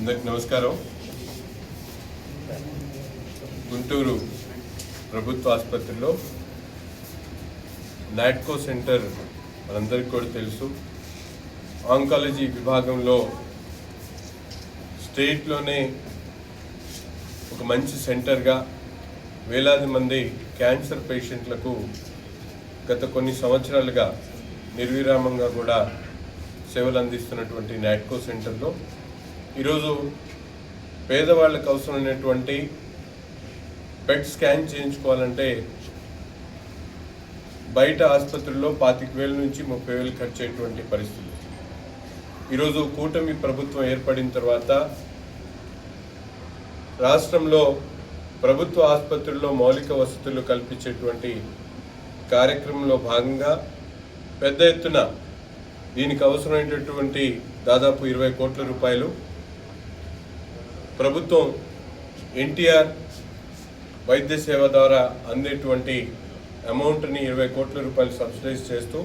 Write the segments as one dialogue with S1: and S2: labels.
S1: అందరికి నమస్కారం. గుంటూరు ప్రభుత్వ ఆసుపత్రిలో నాట్కో సెంటర్ మనందరికీ కూడా తెలుసు. ఆంకాలజీ విభాగంలో స్టేట్లోనే ఒక మంచి సెంటర్గా వేలాది మంది క్యాన్సర్ పేషెంట్లకు గత కొన్ని సంవత్సరాలుగా నిర్విరామంగా కూడా సేవలు అందిస్తున్నటువంటి నాట్కో సెంటర్లో ఈరోజు పేదవాళ్ళకు అవసరమైనటువంటి పెట్ స్కాన్ చేయించుకోవాలంటే బయట ఆసుపత్రుల్లో 25,000 నుంచి 30,000 ఖర్చు అయ్యేటువంటి పరిస్థితి. ఈరోజు కూటమి ప్రభుత్వం ఏర్పడిన తర్వాత రాష్ట్రంలో ప్రభుత్వ ఆసుపత్రుల్లో మౌలిక వసతులు కల్పించేటువంటి కార్యక్రమంలో భాగంగా పెద్ద ఎత్తున దీనికి అవసరమైనటువంటి దాదాపు 20 కోట్ల రూపాయలు ప్రభుత్వం ఎన్టీఆర్ వైద్య సేవ ద్వారా అందేటువంటి అమౌంట్ని 20 కోట్ల రూపాయలు సబ్సిడైజ్ చేస్తూ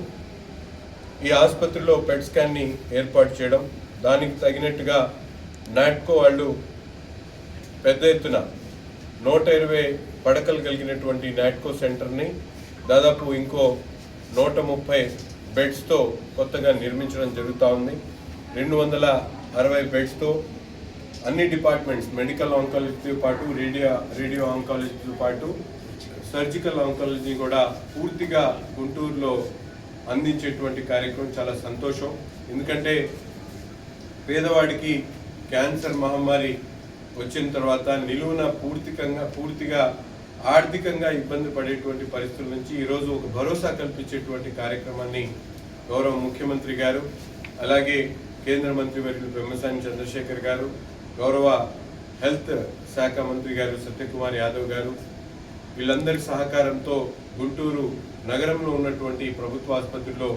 S1: ఈ ఆసుపత్రిలో పెట్ స్కాన్ని ఏర్పాటు చేయడం, దానికి తగినట్టుగా నాట్కో వాళ్ళు పెద్ద ఎత్తున 120 పడకలు కలిగినటువంటి నాట్కో సెంటర్ని దాదాపు ఇంకో 130 బెడ్స్తో కొత్తగా నిర్మించడం జరుగుతూ ఉంది. 260 బెడ్స్తో అన్ని డిపార్ట్మెంట్స్, మెడికల్ ఆంకాలజీతో పాటు రేడియో ఆంకాలజీతో పాటు సర్జికల్ ఆంకాలజీ కూడా పూర్తిగా గుంటూరులో అందించేటువంటి కార్యక్రమం చాలా సంతోషం. ఎందుకంటే పేదవాడికి క్యాన్సర్ మహమ్మారి వచ్చిన తర్వాత నిలువున పూర్తిగా ఆర్థికంగా ఇబ్బంది పడేటువంటి పరిస్థితుల నుంచి ఈరోజు ఒక భరోసా కల్పించేటువంటి కార్యక్రమాన్ని గౌరవ ముఖ్యమంత్రి గారు, అలాగే కేంద్ర మంత్రి వర్యులు పెమ్మసాని చంద్రశేఖర్ గారు, గౌరవ హెల్త్ శాఖ మంత్రి గారు సత్యకుమార్ యాదవ్ గారు, వీళ్ళందరి సహకారంతో గుంటూరు నగరంలో ఉన్నటువంటి ప్రభుత్వ ఆసుపత్రిలో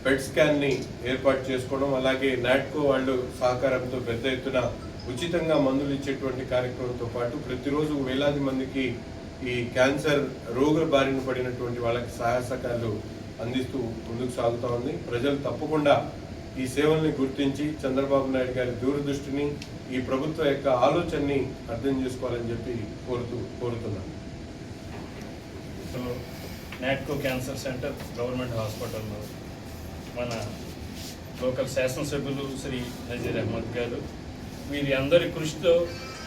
S1: పెట్ స్కాన్ని ఏర్పాటు చేసుకోవడం, అలాగే నాట్కో వాళ్ళు సహకారంతో పెద్ద ఎత్తున ఉచితంగా మందులు ఇచ్చేటువంటి కార్యక్రమంతో పాటు ప్రతిరోజు వేలాది మందికి ఈ క్యాన్సర్ రోగుల బారిన పడినటువంటి వాళ్ళకి సహాయకాలు అందిస్తూ ముందుకు సాగుతూ ఉంది. ప్రజలు తప్పకుండా ఈ సేవల్ని గుర్తించి చంద్రబాబు నాయుడు గారి దూరదృష్టిని, ఈ ప్రభుత్వం యొక్క ఆలోచనని అర్థం చేసుకోవాలని చెప్పి కోరుతున్నాను.
S2: నాట్కో క్యాన్సర్ సెంటర్ గవర్నమెంట్ హాస్పిటల్లో మన లోకల్ శాసనసభ్యులు శ్రీ నజీర్ అహ్మద్ గారు వీరి అందరి కృషితో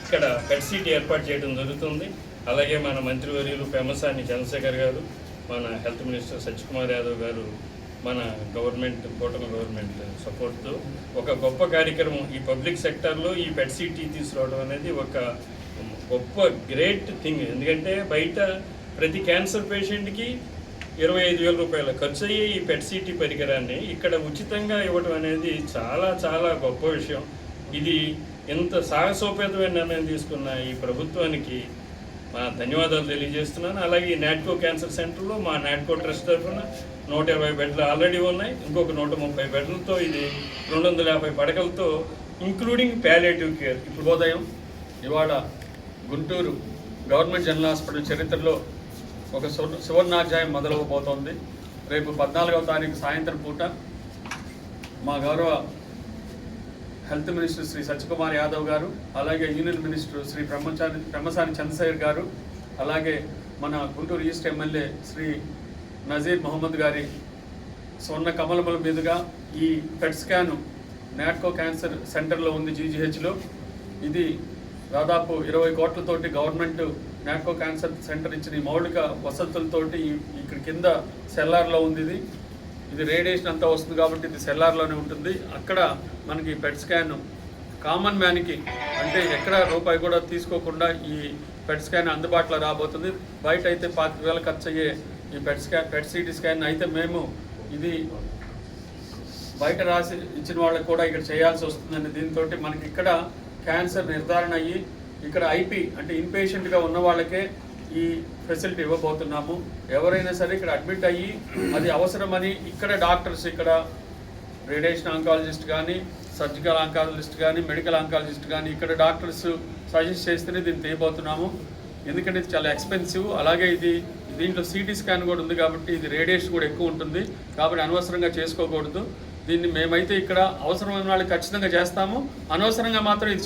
S2: ఇక్కడ పెట్ సిటీ ఏర్పాటు చేయడం జరుగుతుంది. అలాగే మన మంత్రివర్యులు పెమ్మసాని చంద్రశేఖర్ గారు, మన హెల్త్ మినిస్టర్ సత్యకుమార్ యాదవ్ గారు, మన కూటమి గవర్నమెంట్ సపోర్ట్తో ఒక గొప్ప కార్యక్రమం ఈ పబ్లిక్ సెక్టర్లో ఈ పెట్ సిటీ తీసుకురావడం అనేది ఒక గొప్ప గ్రేట్ థింగ్. ఎందుకంటే బయట ప్రతి క్యాన్సర్ పేషెంట్కి 25,000 రూపాయల ఖర్చు అయ్యే ఈ పెట్ సిటీ పరికరాన్ని ఇక్కడ ఉచితంగా ఇవ్వడం అనేది చాలా చాలా గొప్ప విషయం. ఇది ఇంత సాహసోపేతమైన నిర్ణయం తీసుకున్న ఈ ప్రభుత్వానికి మా ధన్యవాదాలు తెలియజేస్తున్నాను. అలాగే ఈ నాట్కో క్యాన్సర్ సెంటర్లో మా నాట్కో ట్రస్ట్ తరఫున 120 బెడ్లు ఆల్రెడీ ఉన్నాయి. ఇంకొక 130 బెడ్లతో ఇది 250 పడకలతో ఇంక్లూడింగ్ ప్యాలియేటివ్ కేర్.
S3: ఇప్పుడు ఉదయం ఇవాళ గుంటూరు గవర్నమెంట్ జనరల్ హాస్పిటల్ చరిత్రలో ఒక సువర్ణాధ్యాయం మొదలవబోతోంది. రేపు 14వ తారీఖు సాయంత్రం పూట మా గౌరవ హెల్త్ మినిస్టర్ శ్రీ సత్యకుమార్ యాదవ్ గారు, అలాగే యూనియన్ మినిస్టర్ శ్రీ పెమ్మసాని చంద్రశేఖర్ గారు, అలాగే మన గుంటూరు ఈస్ట్ ఎమ్మెల్యే శ్రీ నజీర్ మహమ్మద్ గారి స్వర్ణ కమలముల మీదుగా ఈ పెట్ స్కాన్ నాట్కో క్యాన్సర్ సెంటర్లో ఉంది జీజీహెచ్లో. ఇది దాదాపు 20 కోట్లతోటి గవర్నమెంట్ నాట్కో క్యాన్సర్ సెంటర్ ఇచ్చిన ఈ మౌలిక వసతులతోటి ఇక్కడ కింద సెల్లార్లో ఉంది. ఇది రేడియేషన్ అంతా వస్తుంది కాబట్టి ఇది సెల్లార్లోనే ఉంటుంది. అక్కడ మనకి పెట్ స్కాన్ కామన్ మ్యాన్కి అంటే ఎక్కడ రూపాయి కూడా తీసుకోకుండా ఈ పెట్ స్కాన్ అందుబాటులో రాబోతుంది. బయట అయితే 25,000 ఖర్చు అయ్యే ఈ పెట్ సిటీ స్కాన్ అయితే మేము ఇది బయట రాసి ఇచ్చిన వాళ్ళకి కూడా ఇక్కడ చేయాల్సి వస్తుందండి. దీంతో మనకి ఇక్కడ క్యాన్సర్ నిర్ధారణ అయ్యి ఇక్కడ ఐపీ అంటే ఇన్పేషెంట్గా ఉన్న వాళ్ళకే ఈ ఫెసిలిటీ ఇవ్వబోతున్నాము. ఎవరైనా సరే ఇక్కడ అడ్మిట్ అయ్యి అది అవసరమని ఇక్కడ డాక్టర్స్, ఇక్కడ రేడియేషన్ ఆంకాలజిస్ట్ కానీ, సర్జికల్ ఆంకాలజిస్ట్ కానీ, మెడికల్ ఆంకాలజిస్ట్ కానీ ఇక్కడ డాక్టర్స్ సజెస్ట్ చేస్తేనే దీన్ని తీయబోతున్నాము. ఎందుకంటే ఇది చాలా ఎక్స్పెన్సివ్. అలాగే దీంట్లో సిటీ స్కాన్ కూడా ఉంది కాబట్టి ఇది రేడియేషన్ కూడా ఎక్కువ ఉంటుంది కాబట్టి అనవసరంగా చేసుకోకూడదు. దీన్ని మేమైతే ఇక్కడ అవసరమైన వాళ్ళకి ఖచ్చితంగా చేస్తాము, అనవసరంగా మాత్రం ఇది